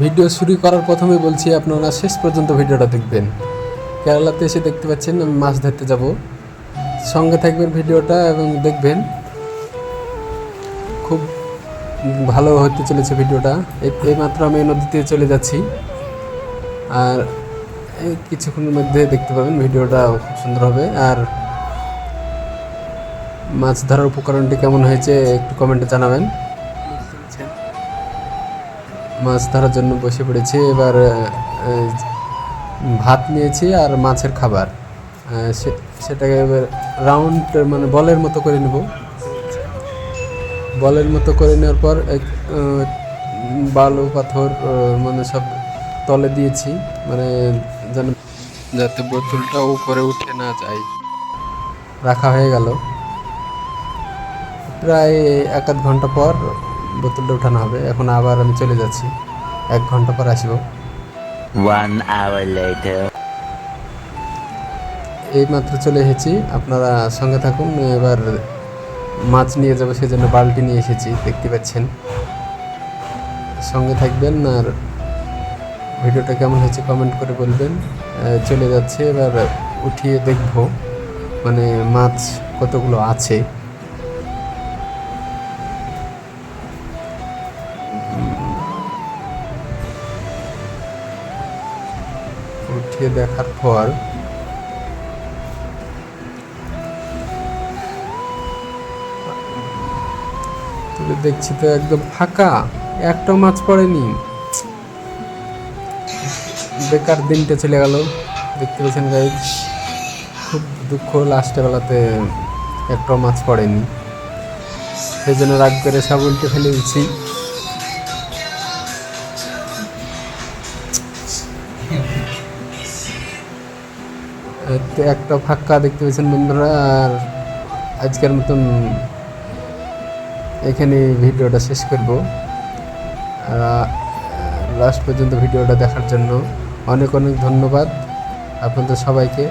Video শুরু করার প্রথমে বলছি আপনারা শেষ পর্যন্ত ভিডিওটা দেখবেন। কেরালাতে এসে দেখতে পাচ্ছেন আমি মাছ ধরতে যাব, সঙ্গে থাকবেন ভিডিওটা এবং দেখবেন। খুব ভালো হতে চলেছে ভিডিওটা। এইমাত্র আমি নদীতে চলে যাচ্ছি, আর এই কিছুক্ষণের মধ্যে দেখতে পাবেন ভিডিওটা খুব সুন্দর হবে। আর মাছ ধরার উপকরণটি কেমন হয়েছে একটু কমেন্টে জানাবেন। মাছ ধরার জন্য বসে পড়েছি। এবার ভাত নিয়েছি আর মাছের খাবার, সেটাকে এবার রাউন্ড মানে বলের মতো করে নেব। বলের মতো করে নেওয়ার পর বালু পাথর মানে সব তলে দিয়েছি, মানে যেন যাতে বোতলটা উপরে উঠে না যায়, রাখা হয়ে গেল। প্রায় 1-8 ঘন্টা পর বোতলটা উঠানো হবে। এখন আবার আমি চলে যাচ্ছি, 1 ঘন্টা পর আসব। 1 hour later. এই মাত্র চলে এসেছি, আপনারা সঙ্গে থাকুন। এবার মাছ নিয়ে যাবো, সেজন্য বালতি নিয়ে এসেছি, দেখতে পাচ্ছেন। সঙ্গে থাকবেন আর ভিডিওটা কেমন হয়েছে কমেন্ট করে বলবেন। চলে যাচ্ছে, এবার উঠিয়ে দেখব মানে মাছ কতগুলো আছে। উঠিয়ে দেখার পর দেখছি তো একদম ফাঁকা, একটা মাছ পড়েনি। বেকার দিনটা চলে গেল, দেখতে পেয়েছেন গাইজ। খুব দুঃখ, লাস্টে বেলাতে একটা মাছ পড়েনি, সেই জন্য রাগ করে সব উল্টে ফেলে দিচ্ছি। একটা ফাঁকা দেখতে পেয়েছেন বন্ধুরা। আর আজকের মতন এখানে ভিডিওটা শেষ করব। লাস্ট পর্যন্ত ভিডিওটা দেখার জন্য অনেক অনেক ধন্যবাদ আপনাদের সবাইকে।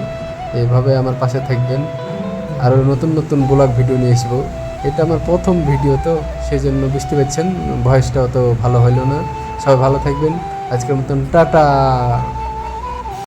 এইভাবে আমার পাশে থাকবেন, আরও নতুন নতুন ব্লগ ভিডিও নিয়ে আসবো। এটা আমার প্রথম ভিডিও, তো সেই জন্য বুঝতে পারছেন ভয়েসটা অত ভালো হলো না। সবাই ভালো থাকবেন, আজকের মতন টাটা।